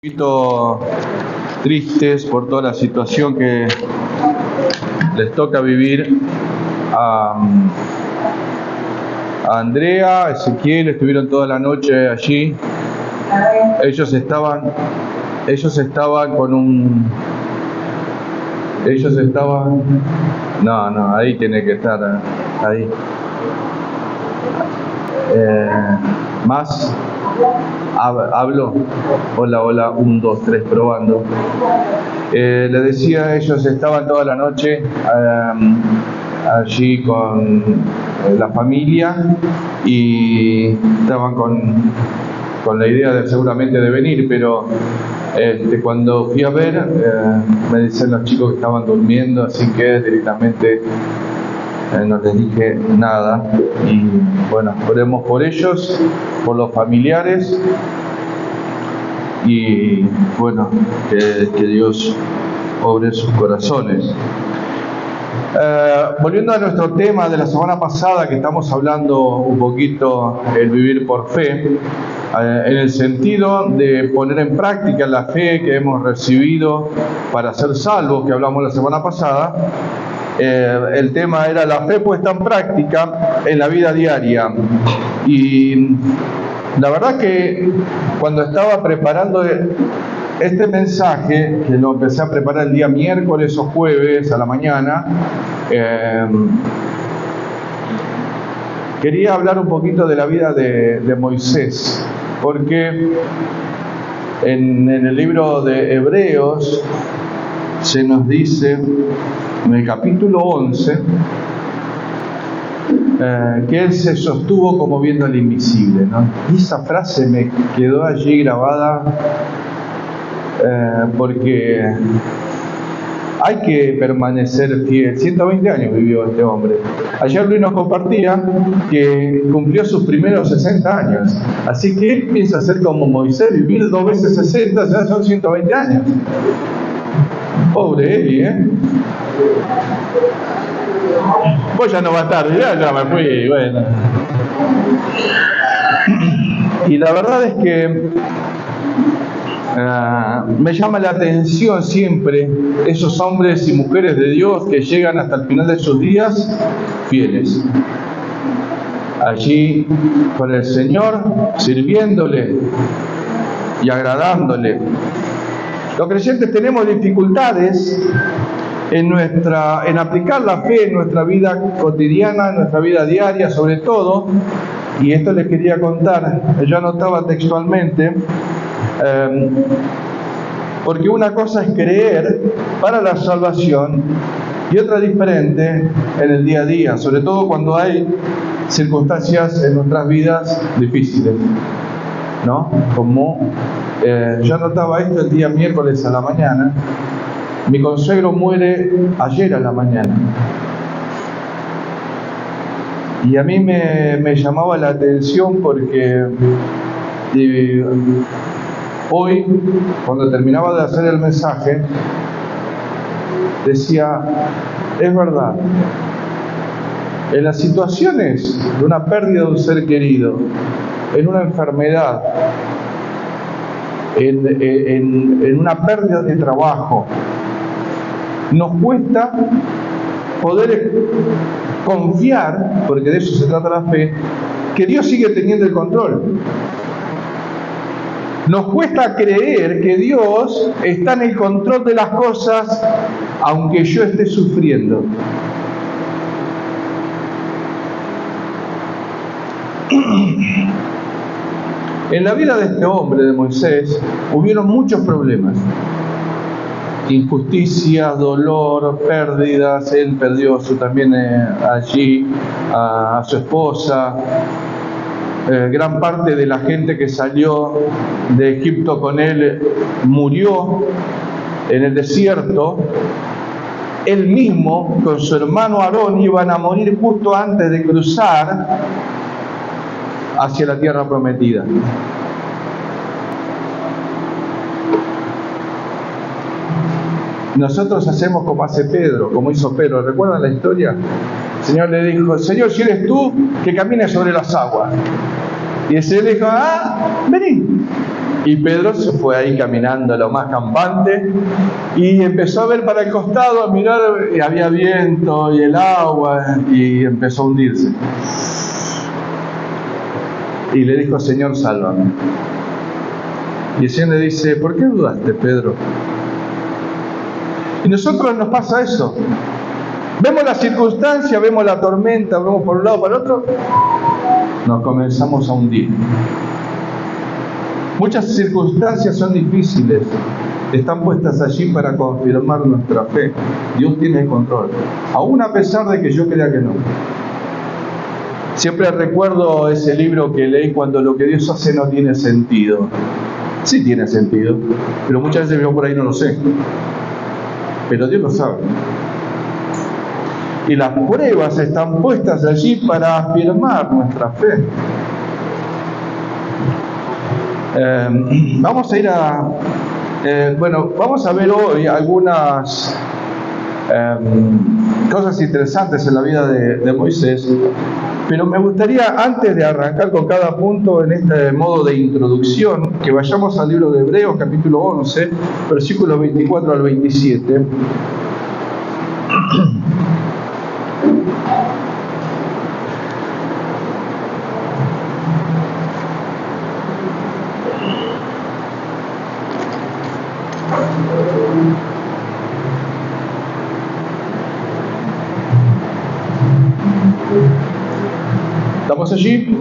Un poquito tristes por toda la situación que les toca vivir a Andrea, a Ezequiel. Estuvieron toda la noche allí. Ellos estaban no, ahí tiene que estar, ahí. Más. Hablo. Hola, 1, 2, 3, probando. Les decía, ellos estaban toda la noche allí con la familia y estaban con la idea de seguramente de venir, pero cuando fui a ver, me decían los chicos que estaban durmiendo, así que directamente no les dije nada. Y bueno, oremos por ellos, por los familiares, y bueno, que Dios obre sus corazones. Volviendo a nuestro tema de la semana pasada, que estamos hablando un poquito el vivir por fe, en el sentido de poner en práctica la fe que hemos recibido para ser salvos, que hablamos la semana pasada. El tema era la fe puesta en práctica en la vida diaria. Y la verdad que cuando estaba preparando este mensaje, que lo empecé a preparar el día miércoles o jueves a la mañana, quería hablar un poquito de la vida de Moisés, porque en el libro de Hebreos se nos dice, en el capítulo 11, que él se sostuvo como viendo al invisible, ¿no? Y esa frase me quedó allí grabada, porque hay que permanecer fiel. 120 años vivió este hombre. Ayer Luis nos compartía que cumplió sus primeros 60 años. Así que él piensa hacer como Moisés, vivir 2 veces 60, ya son 120 años. Pobre Eli, Pues ya no va a estar, ya me fui, bueno. Y la verdad es que me llama la atención siempre esos hombres y mujeres de Dios que llegan hasta el final de sus días fieles. Allí con el Señor, sirviéndole y agradándole. Los creyentes tenemos dificultades en aplicar la fe en nuestra vida cotidiana, en nuestra vida diaria, sobre todo, y esto les quería contar. Yo anotaba textualmente, porque una cosa es creer para la salvación y otra diferente en el día a día, sobre todo cuando hay circunstancias en nuestras vidas difíciles, ¿no? Como yo anotaba esto el día miércoles a la mañana. Mi consuegro muere ayer a la mañana. Y a mí me llamaba la atención porque hoy, cuando terminaba de hacer el mensaje, decía, es verdad, en las situaciones de una pérdida de un ser querido, en una enfermedad, en una pérdida de trabajo, nos cuesta poder confiar, porque de eso se trata la fe, que Dios sigue teniendo el control. Nos cuesta creer que Dios está en el control de las cosas, aunque yo esté sufriendo. En la vida de este hombre, de Moisés, hubieron muchos problemas. Injusticias, dolor, pérdidas. Él perdió también allí a su esposa. Gran parte de la gente que salió de Egipto con él murió en el desierto. Él mismo con su hermano Aarón iban a morir justo antes de cruzar hacia la tierra prometida. Nosotros hacemos como hace Pedro, como hizo Pedro. ¿Recuerdan la historia? El Señor le dijo, Señor, si eres tú, que camines sobre las aguas. Y ese le dijo, vení. Y Pedro se fue ahí caminando lo más campante y empezó a ver para el costado, a mirar, y había viento y el agua, y empezó a hundirse. Y le dijo, Señor, sálvame. Y el Señor le dice, ¿por qué dudaste, Pedro? Y nosotros nos pasa eso. Vemos la circunstancia, vemos la tormenta, vemos por un lado, para el otro, nos comenzamos a hundir. Muchas circunstancias son difíciles, están puestas allí para confirmar nuestra fe. Dios tiene el control, aún a pesar de que yo crea que no. Siempre recuerdo ese libro que leí, Cuando lo que Dios hace no tiene sentido. Sí tiene sentido, pero muchas veces yo por ahí no lo sé. Pero Dios lo sabe. Y las pruebas están puestas allí para afirmar nuestra fe. Vamos a ir vamos a ver hoy algunas cosas interesantes en la vida de Moisés, pero me gustaría, antes de arrancar con cada punto en este modo de introducción, que vayamos al libro de Hebreos, capítulo 11, versículos 24 al 27. ¿Estamos allí?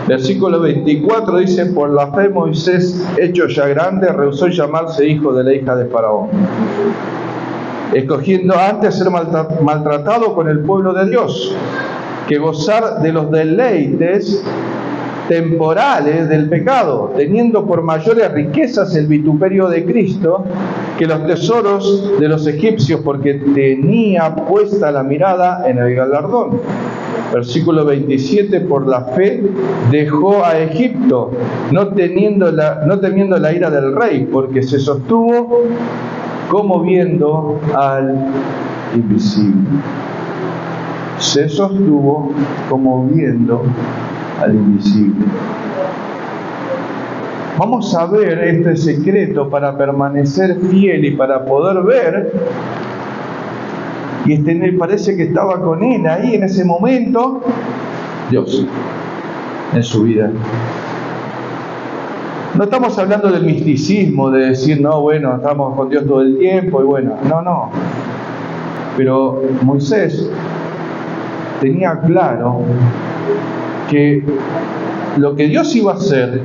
Versículo 24 dice, por la fe Moisés, hecho ya grande, rehusó llamarse hijo de la hija de Faraón, escogiendo antes ser maltratado con el pueblo de Dios, que gozar de los deleites temporales del pecado, teniendo por mayores riquezas el vituperio de Cristo que los tesoros de los egipcios, porque tenía puesta la mirada en el galardón. Versículo 27, por la fe dejó a Egipto, no temiendo la ira del rey, porque se sostuvo como viendo al invisible. Se sostuvo como viendo al invisible. Vamos a ver este secreto para permanecer fiel y para poder ver. Y parece que estaba con él ahí en ese momento, Dios, en su vida. No estamos hablando del misticismo, de decir, no, bueno, estamos con Dios todo el tiempo, y bueno, no. Pero Moisés tenía claro que lo que Dios iba a hacer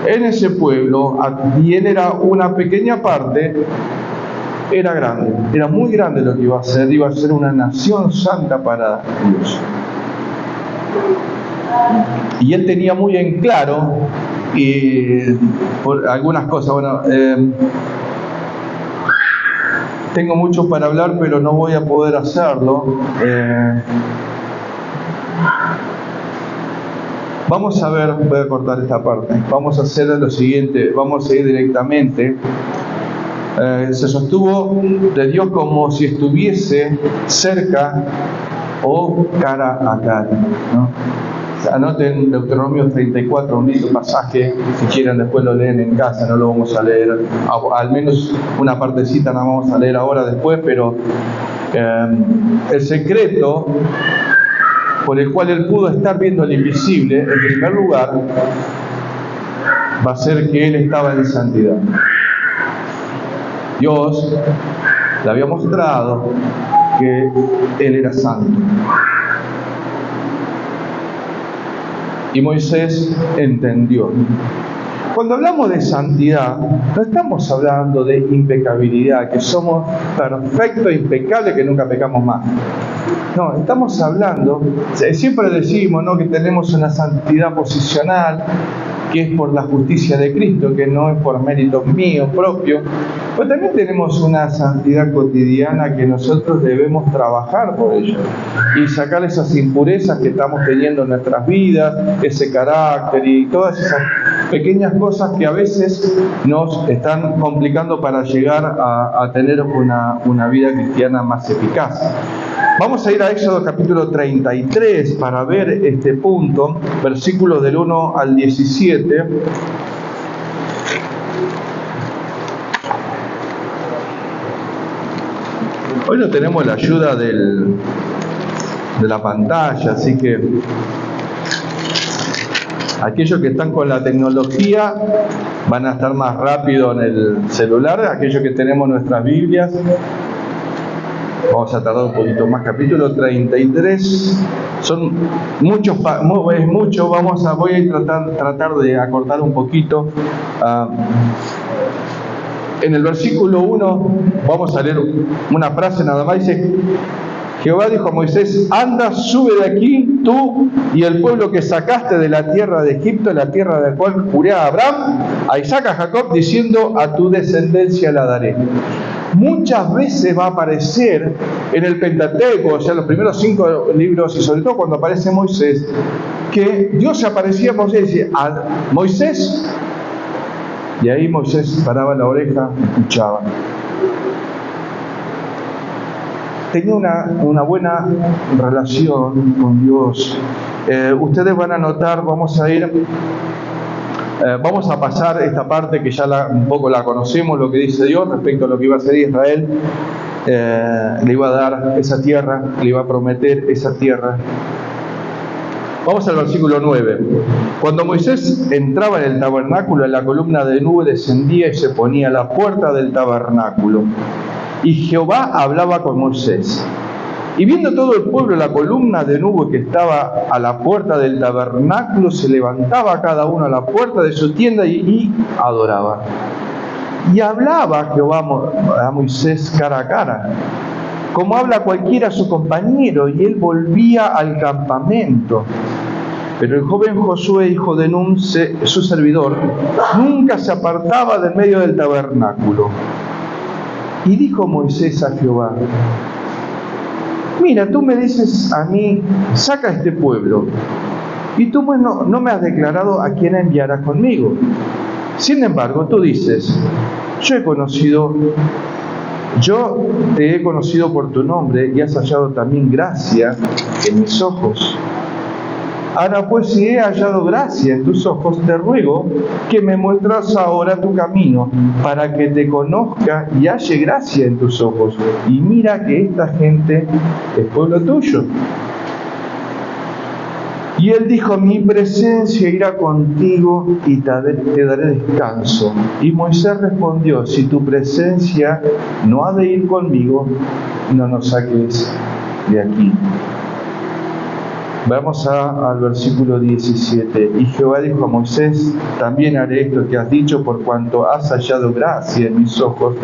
en ese pueblo, y él era una pequeña parte, era grande, era muy grande lo que iba a ser una nación santa para Dios. Y él tenía muy en claro, por algunas cosas, tengo mucho para hablar, pero no voy a poder hacerlo. Vamos a ver, voy a cortar esta parte, vamos a hacer lo siguiente, vamos a ir directamente. Se sostuvo de Dios como si estuviese cerca o cara a cara, ¿no? Anoten Deuteronomio 34, un lindo pasaje, si quieren después lo leen en casa, no lo vamos a leer, al menos una partecita la vamos a leer ahora después, pero el secreto por el cual él pudo estar viendo el invisible, en primer lugar, va a ser que él estaba en santidad. Dios le había mostrado que él era santo. Y Moisés entendió. Cuando hablamos de santidad, no estamos hablando de impecabilidad, que somos perfectos, impecables, que nunca pecamos más. No, estamos hablando, siempre decimos, ¿no?, que tenemos una santidad posicional, que es por la justicia de Cristo, que no es por méritos míos propios, pero también tenemos una santidad cotidiana que nosotros debemos trabajar por ello y sacar esas impurezas que estamos teniendo en nuestras vidas, ese carácter y todas esas pequeñas cosas que a veces nos están complicando para llegar a tener una vida cristiana más eficaz. Vamos a ir a Éxodo capítulo 33 para ver este punto, versículos del 1 al 17. Hoy no tenemos la ayuda de la pantalla, así que aquellos que están con la tecnología van a estar más rápido en el celular. Aquellos que tenemos nuestras Biblias, vamos a tardar un poquito más. Capítulo 33, son muchos, es mucho. Voy a tratar de acortar un poquito. En el versículo 1 vamos a leer una frase nada más. Dice: Jehová dijo a Moisés: anda, sube de aquí, tú y el pueblo que sacaste de la tierra de Egipto, la tierra de la cual juré a Abraham, a Isaac, a Jacob, diciendo: a tu descendencia la daré. Muchas veces va a aparecer en el Pentateuco, o sea, los primeros 5 libros, y sobre todo cuando aparece Moisés, que Dios se aparecía a Moisés y decía: a Moisés, y ahí Moisés paraba la oreja y escuchaba. Tenía una buena relación con Dios. Ustedes van a notar, vamos a pasar esta parte que ya un poco la conocemos, lo que dice Dios respecto a lo que iba a hacer Israel. Le iba a dar esa tierra, le iba a prometer esa tierra. Vamos al versículo 9. Cuando Moisés entraba en el tabernáculo, la columna de nube descendía y se ponía a la puerta del tabernáculo. Y Jehová hablaba con Moisés. Y viendo todo el pueblo la columna de nube que estaba a la puerta del tabernáculo, se levantaba cada uno a la puerta de su tienda y adoraba. Y hablaba Jehová a Moisés cara a cara, como habla cualquiera a su compañero, y él volvía al campamento. Pero el joven Josué, hijo de Nun, su servidor, nunca se apartaba del medio del tabernáculo. Y dijo Moisés a Jehová: mira, tú me dices a mí, saca a este pueblo, y tú no me has declarado a quién enviarás conmigo. Sin embargo, tú dices: yo te he conocido por tu nombre y has hallado también gracia en mis ojos. Ahora pues, si he hallado gracia en tus ojos, te ruego que me muestres ahora tu camino, para que te conozca y halle gracia en tus ojos. Y mira que esta gente es pueblo tuyo. Y él dijo: mi presencia irá contigo y te daré descanso. Y Moisés respondió: si tu presencia no ha de ir conmigo, no nos saques de aquí. Vamos al versículo 17. Y Jehová dijo a Moisés: también haré esto que has dicho, por cuanto has hallado gracia en mis ojos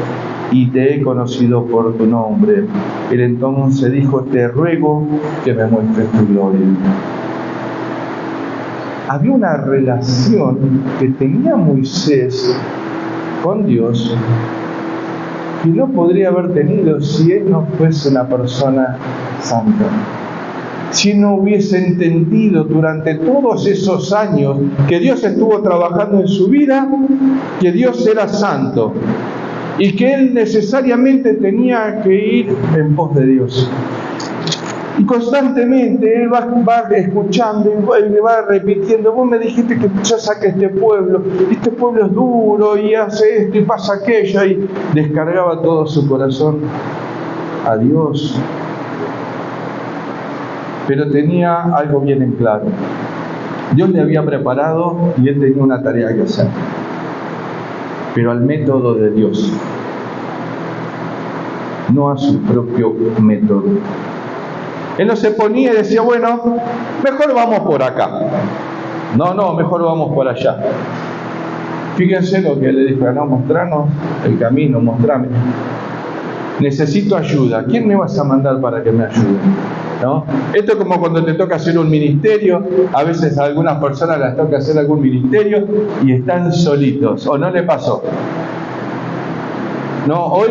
y te he conocido por tu nombre. Él entonces dijo: te ruego que me muestres tu gloria. Había una relación que tenía Moisés con Dios que no podría haber tenido si él no fuese una persona santa. Si no hubiese entendido durante todos esos años que Dios estuvo trabajando en su vida, que Dios era santo y que él necesariamente tenía que ir en pos de Dios. Y constantemente él va escuchando y le va repitiendo: vos me dijiste que yo saque este pueblo es duro y hace esto y pasa aquello, y descargaba todo su corazón a Dios. Pero tenía algo bien en claro: Dios le había preparado y él tenía una tarea que hacer, pero al método de Dios, no a su propio método. Él no se ponía y decía: bueno, mejor vamos por acá. No, mejor vamos por allá. Fíjense lo que le dijo: no, mostranos el camino, mostrame. Necesito ayuda. ¿Quién me vas a mandar para que me ayude? ¿No? Esto es como cuando te toca hacer un ministerio. A veces a algunas personas les toca hacer algún ministerio y están solitos. ¿O no le pasó? No, hoy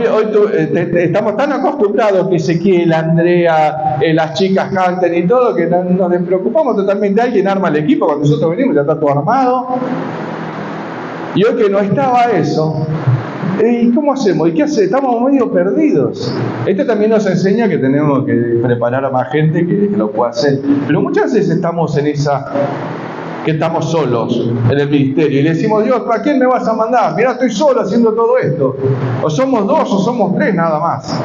estamos tan acostumbrados que Ezequiel, Andrea, las chicas canten y todo, que nos despreocupamos totalmente. Alguien arma el equipo, cuando nosotros venimos ya está todo armado. Y hoy que no estaba eso, ¿Y cómo hacemos? ¿Y qué hacemos? Estamos medio perdidos. Esto también nos enseña que tenemos que preparar a más gente que lo pueda hacer. Pero muchas veces estamos en esa, que estamos solos en el ministerio y le decimos, Dios, ¿para quién me vas a mandar? Mirá, estoy solo haciendo todo esto. O somos 2 o somos 3 nada más.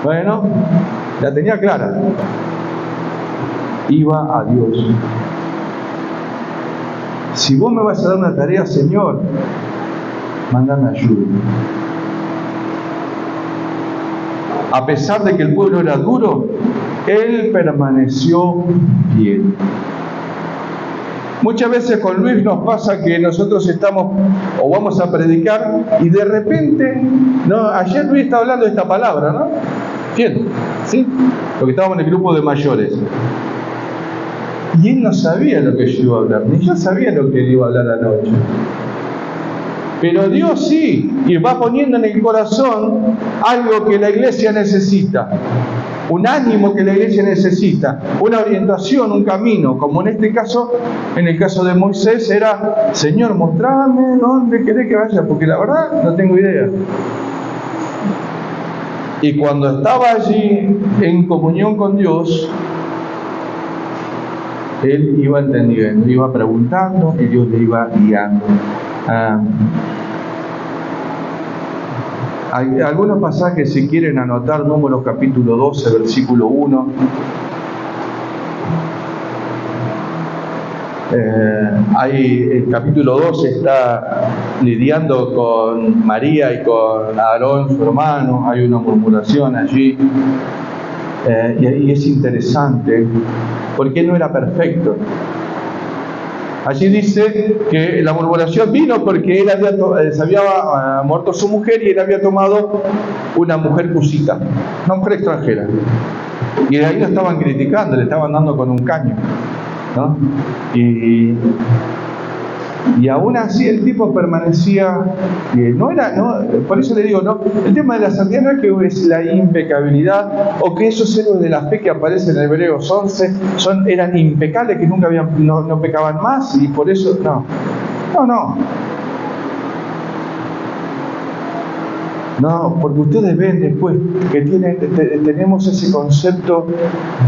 Bueno, la tenía clara. Iba a Dios. Si vos me vas a dar una tarea, Señor, mándame ayuda. A pesar de que el pueblo era duro, él permaneció fiel. Muchas veces con Luis nos pasa que nosotros estamos o vamos a predicar y de repente, ¿no? Ayer Luis estaba hablando de esta palabra, ¿no? Fiel, ¿sí? Porque estábamos en el grupo de mayores. Y él no sabía lo que yo iba a hablar, ni yo sabía lo que él iba a hablar anoche. Pero Dios sí, y va poniendo en el corazón algo que la iglesia necesita, un ánimo que la iglesia necesita, una orientación, un camino, como en este caso, en el caso de Moisés era, Señor, mostrame dónde querés que vaya, porque la verdad no tengo idea. Y cuando estaba allí en comunión con Dios, él iba entendiendo, iba preguntando y Dios le iba guiando. Hay algunos pasajes, si quieren anotar, Números capítulo 12, versículo 1. El capítulo 12 está lidiando con María y con Aarón, su hermano. Hay una murmuración allí. Y es interesante, porque no era perfecto. Allí dice que la murmuración vino porque él se había muerto su mujer y él había tomado una mujer cusita, una mujer extranjera. Y de ahí lo estaban criticando, le estaban dando con un caño, ¿no? Y aún así el tipo permanecía, por eso le digo, no, el tema de la santidad no es que es la impecabilidad o que esos héroes de la fe que aparecen en Hebreos 11 eran impecables, que nunca no pecaban más y por eso, no, porque ustedes ven después que tenemos ese concepto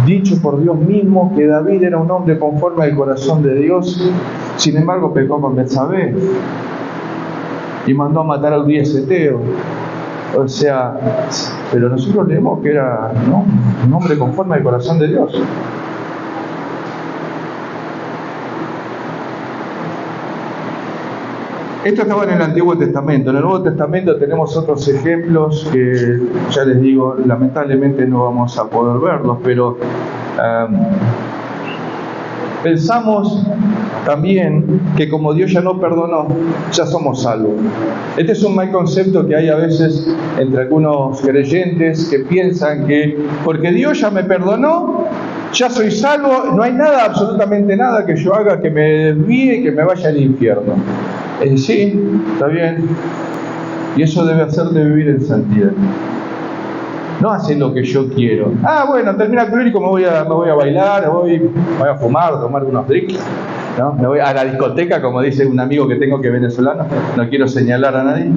dicho por Dios mismo, que David era un hombre conforme al corazón de Dios, sin embargo pecó con Betsabé y mandó a matar a Urías Eteo. O sea, pero nosotros leemos que era, ¿no?, un hombre conforme al corazón de Dios. Esto estaba en el Antiguo Testamento. En el Nuevo Testamento tenemos otros ejemplos que, ya les digo, lamentablemente no vamos a poder verlos, pero pensamos también que como Dios ya no perdonó, ya somos salvos. Este es un mal concepto que hay a veces entre algunos creyentes que piensan que porque Dios ya me perdonó, ya soy salvo, no hay nada, absolutamente nada que yo haga que me desvíe y que me vaya al infierno. Sí, está bien. Y eso debe hacerte vivir en santidad. No hacer lo que yo quiero. Bueno, termina el clínico, me voy a bailar, voy a fumar, a tomar unos drinks, ¿no? Me voy a la discoteca, como dice un amigo que tengo que es venezolano. No quiero señalar a nadie.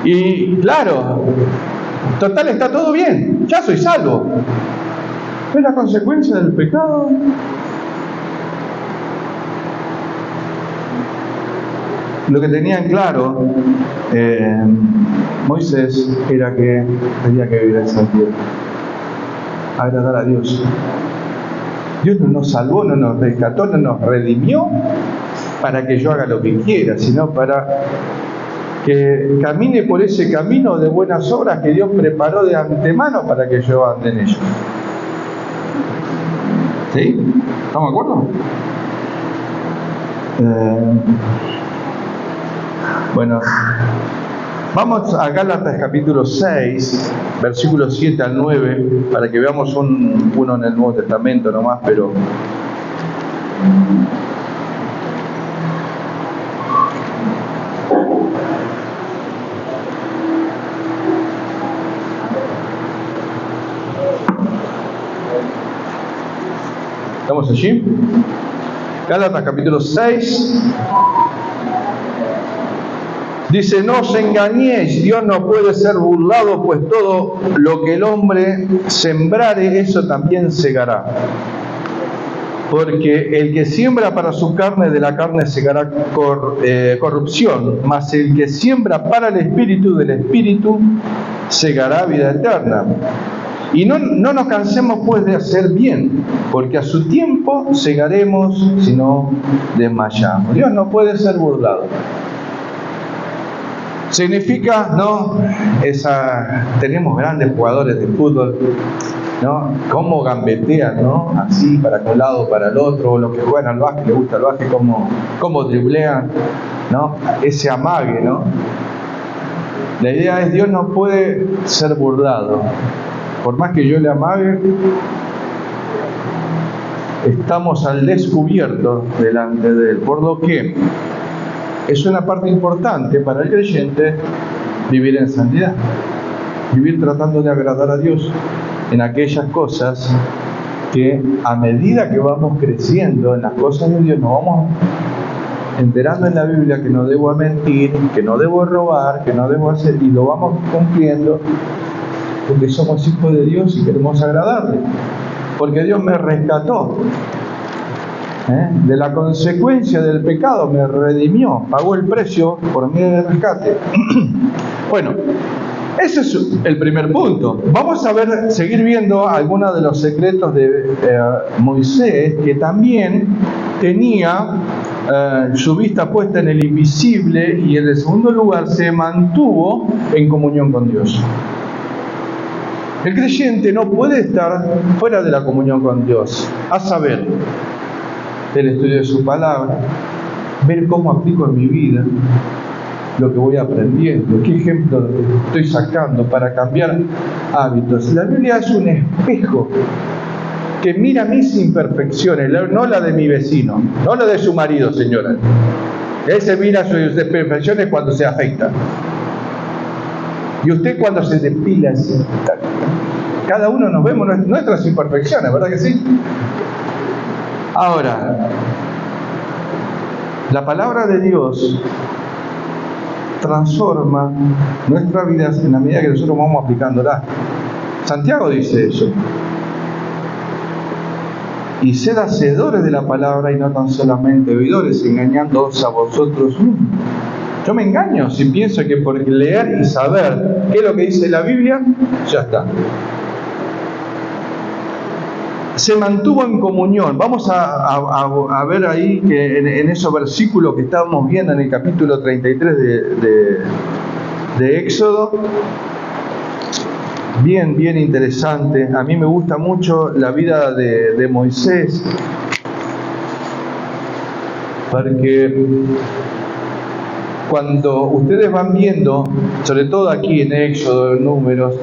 Y claro, total, está todo bien. Ya soy salvo. ¿Es la consecuencia del pecado? Lo que tenían claro Moisés era que tenía que vivir en santidad, agradar a Dios. Dios no nos salvó, no nos rescató, no nos redimió para que yo haga lo que quiera, sino para que camine por ese camino de buenas obras que Dios preparó de antemano para que yo ande en ellos. ¿Sí? ¿Estamos de acuerdo? Bueno, vamos a Gálatas capítulo 6, versículos 7 al 9, para que veamos uno en el Nuevo Testamento nomás, pero... ¿Estamos allí? Gálatas capítulo 6... Dice, no os engañéis, Dios no puede ser burlado, pues todo lo que el hombre sembrare, eso también segará. Porque el que siembra para su carne, de la carne segará corrupción, mas el que siembra para el Espíritu, del Espíritu segará vida eterna. Y no nos cansemos pues de hacer bien, porque a su tiempo segaremos si no desmayamos. Dios no puede ser burlado. Significa, ¿no? Tenemos grandes jugadores de fútbol, ¿no? Cómo gambetean, ¿no? Así, para un lado, para el otro, los que juegan al básquet, les gusta el básquet, cómo driblean, ¿no? Ese amague, ¿no? La idea es, Dios no puede ser burlado. Por más que yo le amague, estamos al descubierto delante de Él. Por lo que es una parte importante para el creyente vivir en santidad, vivir tratando de agradar a Dios en aquellas cosas que a medida que vamos creciendo en las cosas de Dios nos vamos enterando en la Biblia que no debo mentir, que no debo robar, que no debo hacer, y lo vamos cumpliendo porque somos hijos de Dios y queremos agradarle, porque Dios me rescató. De la consecuencia del pecado me redimió, pagó el precio por mi rescate. Bueno, ese es el primer punto. Vamos a seguir viendo algunos de los secretos de Moisés, que también tenía su vista puesta en el invisible, y en el segundo lugar se mantuvo en comunión con Dios. El creyente no puede estar fuera de la comunión con Dios, a saber, el estudio de su palabra, ver cómo aplico en mi vida lo que voy aprendiendo, qué ejemplo estoy sacando para cambiar hábitos. La Biblia es un espejo que mira mis imperfecciones, no la de mi vecino, no la de su marido, señora. Ese mira sus imperfecciones cuando se afeita. Y usted cuando se depila, cada uno nos vemos nuestras imperfecciones, ¿verdad que sí? Ahora, la palabra de Dios transforma nuestras vidas en la medida que nosotros vamos aplicándola. Santiago dice eso. Y sed hacedores de la palabra y no tan solamente oidores, engañándoos a vosotros mismos. Yo me engaño si pienso que por leer y saber qué es lo que dice la Biblia, ya está. Se mantuvo en comunión. Vamos a ver ahí que en esos versículos que estábamos viendo en el capítulo 33 de Éxodo, bien interesante. A mí me gusta mucho la vida de Moisés, porque cuando ustedes van viendo, sobre todo aquí en Éxodo, en Números,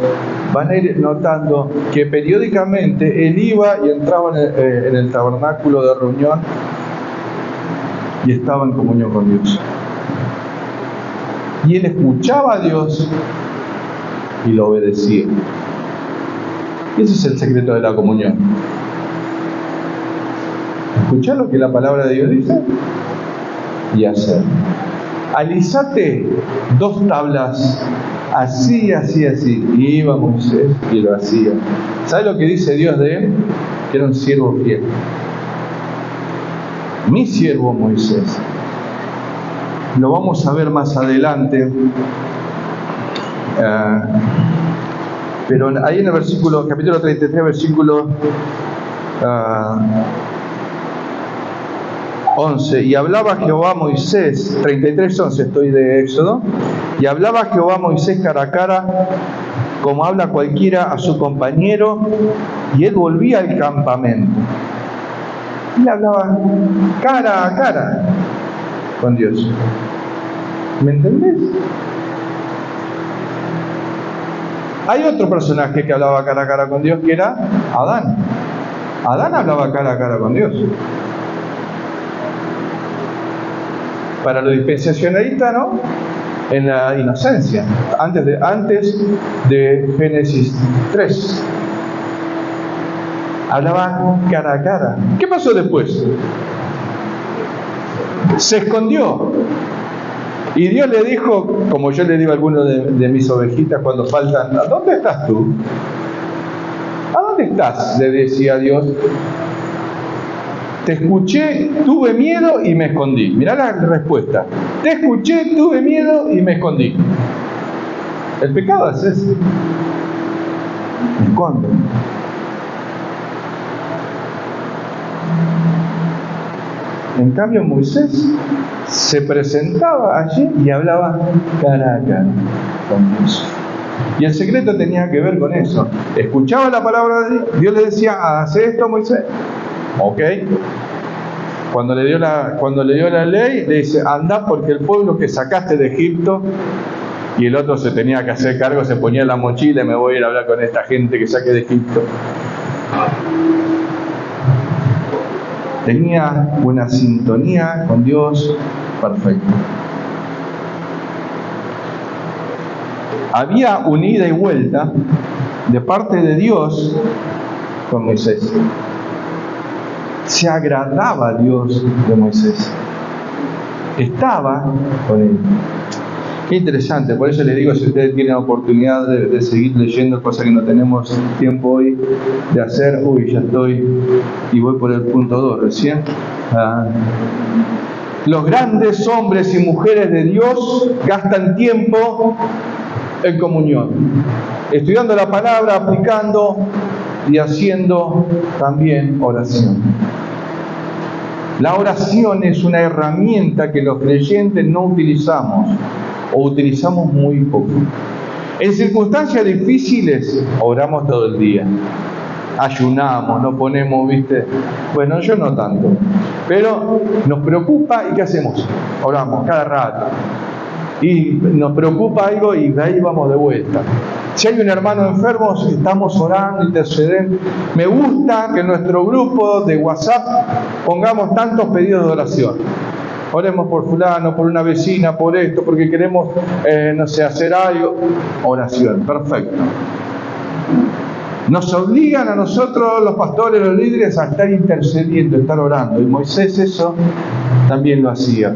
van a ir notando que periódicamente él iba y entraba en el tabernáculo de reunión y estaba en comunión con Dios. Y él escuchaba a Dios y lo obedecía. Y ese es el secreto de la comunión. Escuchar lo que la palabra de Dios dice y hacer. Alisate 2 tablas, así. Y iba Moisés y lo hacía. ¿Sabe lo que dice Dios de él? Que era un siervo fiel. Mi siervo Moisés. Lo vamos a ver más adelante. Pero ahí en el capítulo 33, versículo 11, y hablaba Jehová a Moisés, 33:11 estoy de Éxodo, y hablaba Jehová a Moisés cara a cara, como habla cualquiera a su compañero, y él volvía al campamento. Él hablaba cara a cara con Dios. ¿Me entendés? Hay otro personaje que hablaba cara a cara con Dios, que era Adán. Adán hablaba cara a cara con Dios. Para los dispensacionalistas, ¿no? En la inocencia, antes de Génesis 3. Hablaba cara a cara. ¿Qué pasó después? Se escondió. Y Dios le dijo, como yo le digo a algunos de mis ovejitas cuando faltan, ¿a dónde estás tú? ¿A dónde estás? Le decía Dios. Te escuché, tuve miedo y me escondí. Mirá la respuesta. Te escuché, tuve miedo y me escondí. El pecado es ese. Me escondo. En cambio, Moisés se presentaba allí y hablaba cara a cara con Dios. Y el secreto tenía que ver con eso. Escuchaba la palabra de Dios. Dios le decía, haz esto, Moisés. Ok. Cuando le dio la ley, le dice, anda porque el pueblo que sacaste de Egipto, y el otro se tenía que hacer cargo, se ponía en la mochila y me voy a ir a hablar con esta gente que saqué de Egipto. Tenía una sintonía con Dios perfecta. Había una ida y vuelta de parte de Dios con Moisés. Se agradaba a Dios de Moisés. Estaba con él. Qué interesante, por eso les digo, si ustedes tienen oportunidad de seguir leyendo, cosas que no tenemos tiempo hoy de hacer, ya estoy, y voy por el punto 2 recién. Los grandes hombres y mujeres de Dios gastan tiempo en comunión, estudiando la palabra, aplicando y haciendo también oración. La oración es una herramienta que los creyentes no utilizamos o utilizamos muy poco. En circunstancias difíciles oramos todo el día, ayunamos, nos ponemos, bueno, yo no tanto, pero nos preocupa y ¿qué hacemos? Oramos cada rato. Y nos preocupa algo y de ahí vamos de vuelta. Si hay un hermano enfermo, estamos orando, intercediendo. Me gusta que en nuestro grupo de WhatsApp pongamos tantos pedidos de oración. Oremos por fulano, por una vecina, por esto, porque queremos, hacer algo. Oración, perfecto. Nos obligan a nosotros, los pastores, los líderes, a estar intercediendo, a estar orando. Y Moisés eso también lo hacía.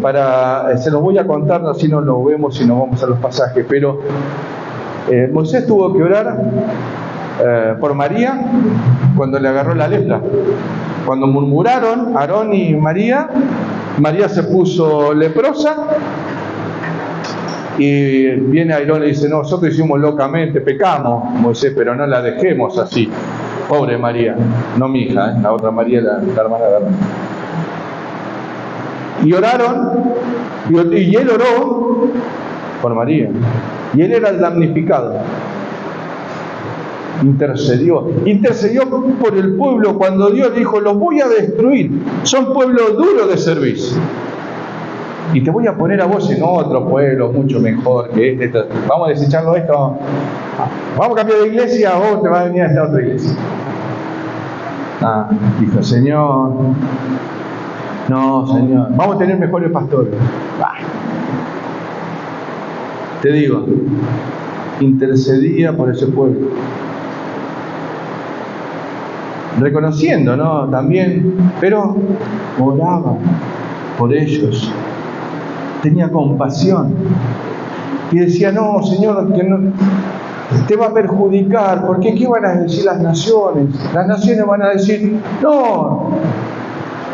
Se los voy a contar, así no lo vemos y nos vamos a los pasajes. Pero Moisés tuvo que orar por María cuando le agarró la lepra. Cuando murmuraron Aarón y María, María se puso leprosa. Y viene Aarón y le dice, nosotros hicimos locamente, pecamos, Moisés, pero no la dejemos así. Pobre María, no mi hija, la otra María, la hermana de Aarón. Y oraron, y él oró por María. Y él era el damnificado. Intercedió por el pueblo cuando Dios dijo, los voy a destruir, son pueblos duros de servicio. Y te voy a poner a vos en otro pueblo mucho mejor que este. Vamos a desecharlo esto. Vamos a cambiar de iglesia o te vas a venir a esta otra iglesia. Dijo, Señor. No, Señor. Vamos a tener mejores pastores. Te digo, intercedía por ese pueblo. Reconociendo, ¿no? También, pero oraba por ellos. Tenía compasión y decía, no, Señor, que no te va a perjudicar, porque ¿qué van a decir las naciones? Las naciones van a decir, no,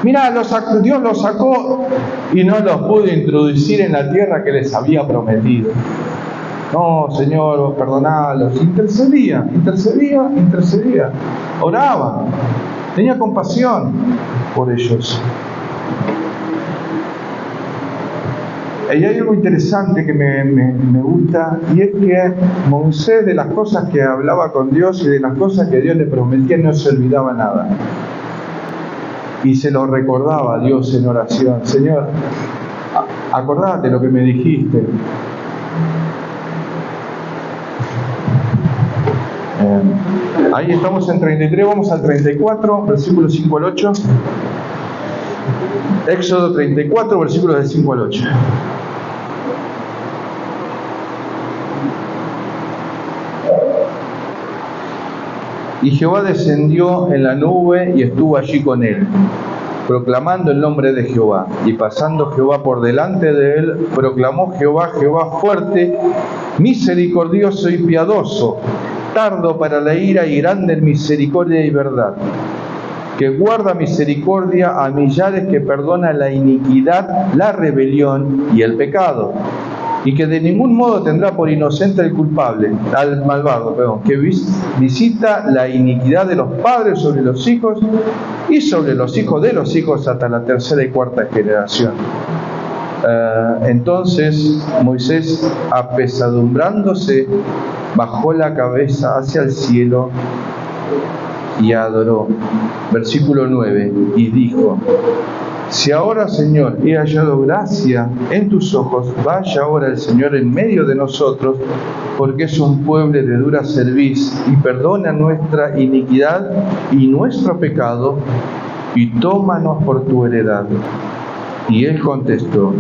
mira, Dios los sacó y no los pudo introducir en la tierra que les había prometido. No, Señor, perdonalos. Intercedía, oraba, tenía compasión por ellos. Y hay algo interesante que me gusta, y es que Moisés, de las cosas que hablaba con Dios y de las cosas que Dios le prometía, no se olvidaba nada. Y se lo recordaba a Dios en oración. Señor, acordate lo que me dijiste. Ahí estamos en 33, vamos al 34, versículos 5 al 8. Éxodo 34, versículos del 5 al 8. Y Jehová descendió en la nube y estuvo allí con él. proclamando el nombre de Jehová. Y pasando Jehová por delante de él, proclamó Jehová, Jehová fuerte, misericordioso y piadoso, tardo para la ira y grande en misericordia y verdad, que guarda misericordia a millares, que perdona la iniquidad, la rebelión y el pecado, y que de ningún modo tendrá por inocente al malvado, que visita la iniquidad de los padres sobre los hijos y sobre los hijos de los hijos hasta la tercera y cuarta generación. Entonces Moisés, apesadumbrándose, bajó la cabeza hacia el cielo y adoró. Versículo 9, y dijo: si ahora, Señor, he hallado gracia en tus ojos, vaya ahora el Señor en medio de nosotros, porque es un pueblo de dura cerviz, y perdona nuestra iniquidad y nuestro pecado, y tómanos por tu heredad. Y él contestó: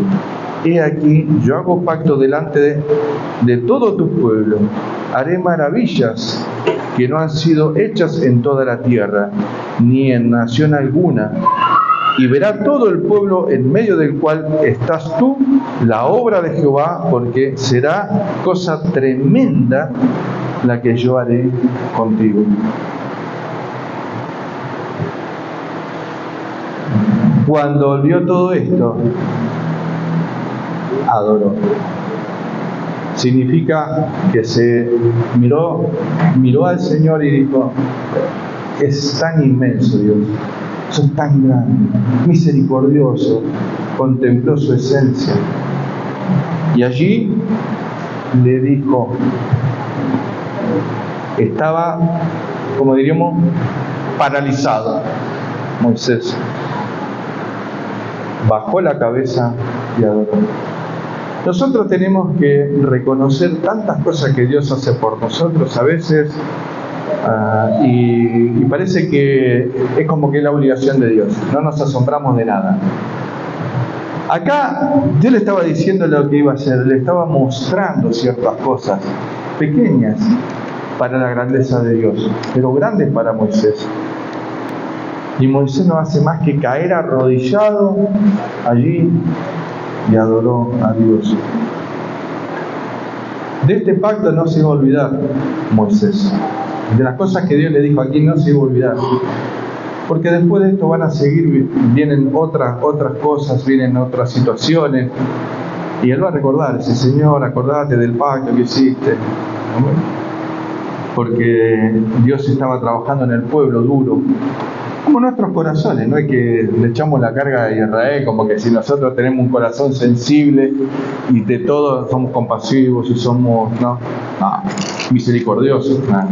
he aquí, yo hago pacto delante de todo tu pueblo, haré maravillas que no han sido hechas en toda la tierra, ni en nación alguna, y verá todo el pueblo en medio del cual estás tú la obra de Jehová, porque será cosa tremenda la que yo haré contigo. Cuando vio todo esto, adoró. Significa que se miró al Señor y dijo: es tan inmenso Dios, sos tan grande, misericordioso. Contempló su esencia y allí le dijo, estaba, como diríamos, paralizado. Moisés bajó la cabeza y adoró. Nosotros tenemos que reconocer tantas cosas que Dios hace por nosotros a veces, y parece que es como que es la obligación de Dios, no nos asombramos de nada. Acá Dios le estaba diciendo lo que iba a hacer, le estaba mostrando ciertas cosas pequeñas para la grandeza de Dios, pero grandes para Moisés. Y Moisés no hace más que caer arrodillado allí y adoró a Dios. De este pacto no se iba a olvidar Moisés. De las cosas que Dios le dijo aquí no se iba a olvidar. Porque después de esto van a seguir, vienen otras cosas, vienen otras situaciones. Y él va a recordar, dice: Señor, acordate del pacto que hiciste. Porque Dios estaba trabajando en el pueblo duro. Como nuestros corazones, no es que le echamos la carga a Israel, como que si nosotros tenemos un corazón sensible y de todo somos compasivos y somos misericordiosos. No.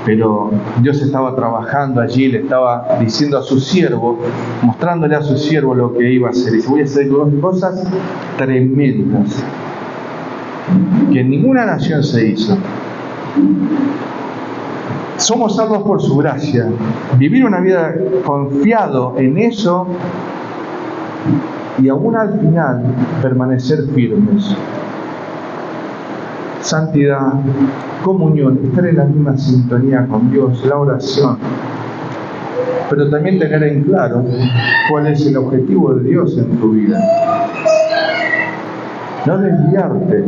Pero Dios estaba trabajando allí, le estaba diciendo a su siervo, mostrándole a su siervo lo que iba a hacer. Y dice: voy a hacer cosas tremendas que en ninguna nación se hizo. Somos salvos por su gracia. Vivir una vida confiado en eso y aún al final permanecer firmes. Santidad, comunión, estar en la misma sintonía con Dios, la oración. Pero también tener en claro cuál es el objetivo de Dios en tu vida. No desviarte.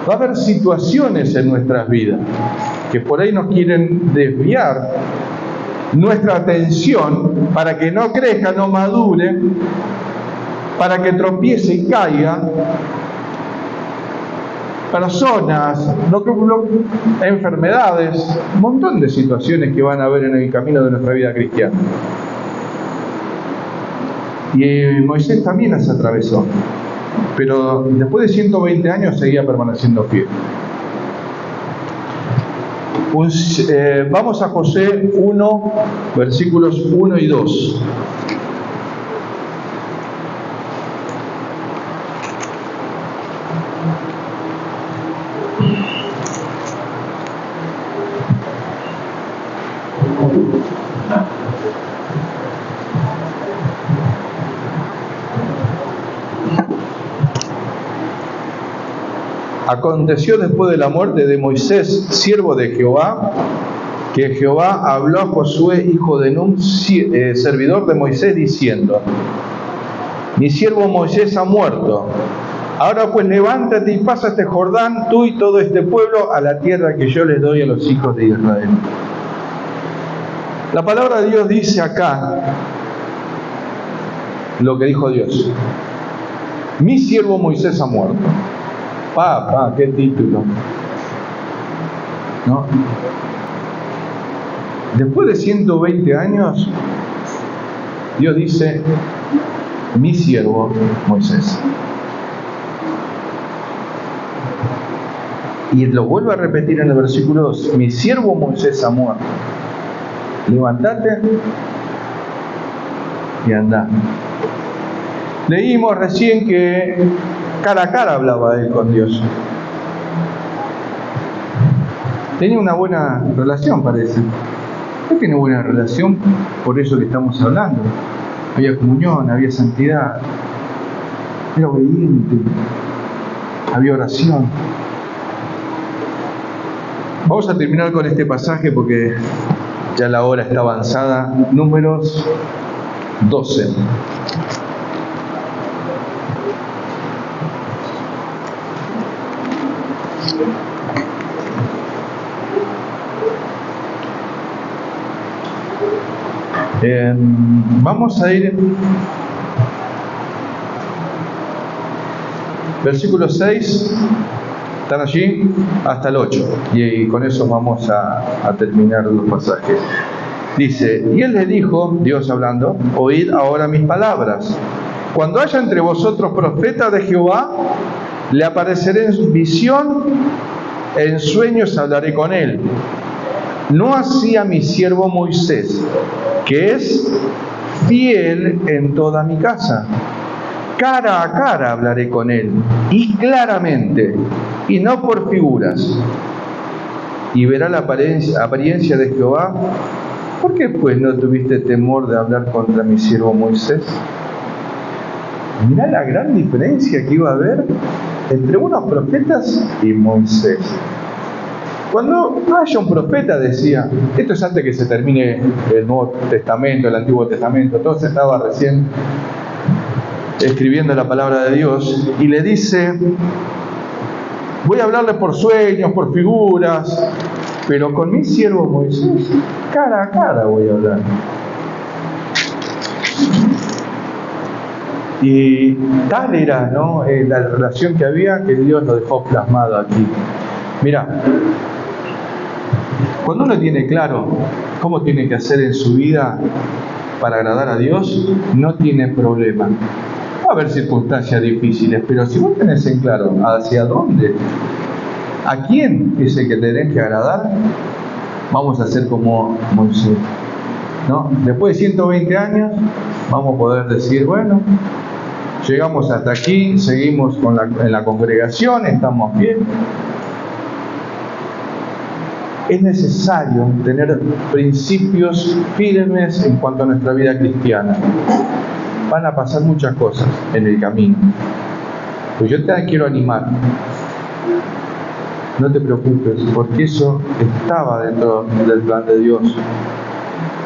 Va a haber situaciones en nuestras vidas que por ahí nos quieren desviar nuestra atención para que no crezca, no madure, para que tropiece y caiga. Personas, enfermedades, un montón de situaciones que van a haber en el camino de nuestra vida cristiana. Y Moisés también las atravesó, pero después de 120 años seguía permaneciendo fiel. Vamos a Josué 1, versículos 1 y 2. Aconteció después de la muerte de Moisés, siervo de Jehová, que Jehová habló a Josué, hijo de Nun, servidor de Moisés, diciendo: mi siervo Moisés ha muerto. Ahora pues levántate y pasa este Jordán, tú y todo este pueblo, a la tierra que yo les doy a los hijos de Israel. La palabra de Dios dice acá lo que dijo Dios: mi siervo Moisés ha muerto. Qué título, ¿no? Después de 120 años, Dios dice: mi siervo Moisés. Y lo vuelve a repetir en el versículo 2: mi siervo Moisés ha muerto. Levántate y andá. Leímos recién que cara a cara hablaba él con Dios. Tenía una buena relación, parece. Él tiene buena relación por eso que estamos hablando. Había comunión, había santidad, era obediente, había oración. Vamos a terminar con este pasaje porque ya la hora está avanzada. Números 12. Vamos a ir versículo 6, están allí, hasta el 8, y con eso vamos a terminar los pasajes. Dice: y él le dijo, Dios hablando: oíd ahora mis palabras. Cuando haya entre vosotros profetas de Jehová, le apareceré en visión, en sueños hablaré con él. No así a mi siervo Moisés, que es fiel en toda mi casa. Cara a cara hablaré con él, y claramente, y no por figuras. Y verá la apariencia de Jehová. ¿Por qué pues no tuviste temor de hablar contra mi siervo Moisés? Mirá la gran diferencia que iba a haber entre unos profetas y Moisés. Cuando haya un profeta, decía, esto es antes que se termine el Nuevo Testamento, el Antiguo Testamento, todo se estaba recién escribiendo la palabra de Dios, y le dice: voy a hablarle por sueños, por figuras, pero con mi siervo Moisés, cara a cara voy a hablar. Y tal era, ¿no?, la relación que había, que Dios lo dejó plasmado aquí. Mira, cuando uno tiene claro cómo tiene que hacer en su vida para agradar a Dios, no tiene problema. Va a haber circunstancias difíciles, pero si vos tenés en claro hacia dónde, a quién es el que tenés que agradar, vamos a ser como Moisés, ¿no? Después de 120 años, vamos a poder decir: bueno, llegamos hasta aquí, seguimos en la congregación, estamos bien. Es necesario tener principios firmes en cuanto a nuestra vida cristiana. Van a pasar muchas cosas en el camino, pues yo te quiero animar. No te preocupes, porque eso estaba dentro del plan de Dios.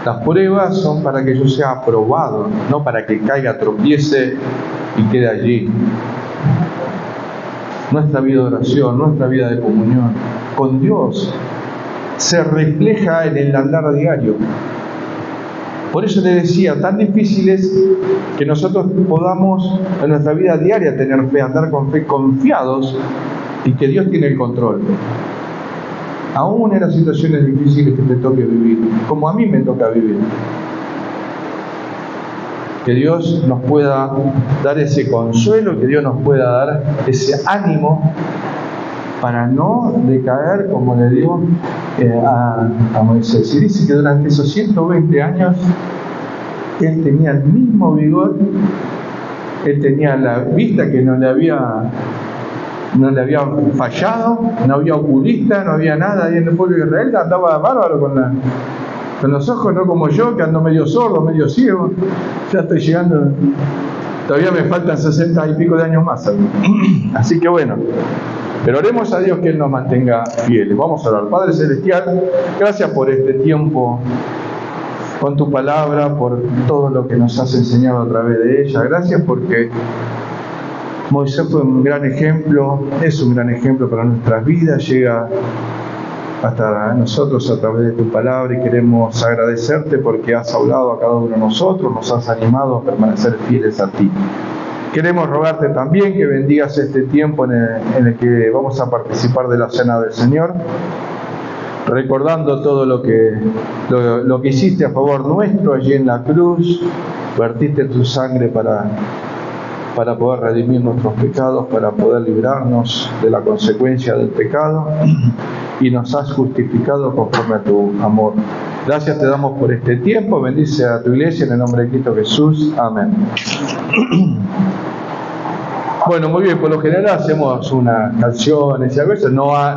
Las pruebas son para que yo sea aprobado, no para que caiga, tropiece y quede allí. Nuestra vida de oración, nuestra vida de comunión con Dios se refleja en el andar diario. Por eso te decía, tan difícil es que nosotros podamos en nuestra vida diaria tener fe, andar con fe, confiados y que Dios tiene el control. Aún en las situaciones difíciles que te toque vivir, como a mí me toca vivir. Que Dios nos pueda dar ese consuelo, que Dios nos pueda dar ese ánimo para no decaer como le dio a Moisés. Y dice que durante esos 120 años él tenía el mismo vigor, él tenía la vista que no le había fallado, no había oculista, no había nada ahí en el pueblo de Israel, andaba bárbaro con los ojos, no como yo, que ando medio sordo, medio ciego. Ya estoy llegando, todavía me faltan 60 y pico de años más. Así que bueno, Pero oremos a Dios que Él nos mantenga fieles. Vamos a orar. Padre Celestial, gracias por este tiempo con tu palabra, por todo lo que nos has enseñado a través de ella. Gracias porque Moisés fue un gran ejemplo, es un gran ejemplo para nuestras vidas, llega hasta nosotros a través de tu palabra y queremos agradecerte porque has hablado a cada uno de nosotros, nos has animado a permanecer fieles a ti. Queremos rogarte también que bendigas este tiempo en el que vamos a participar de la Cena del Señor, recordando todo lo que hiciste a favor nuestro allí en la cruz, vertiste tu sangre para poder redimir nuestros pecados, para poder librarnos de la consecuencia del pecado, y nos has justificado conforme a tu amor. Gracias te damos por este tiempo, bendice a tu iglesia en el nombre de Cristo Jesús, amén. Bueno, muy bien, por lo general hacemos unas canciones y a veces no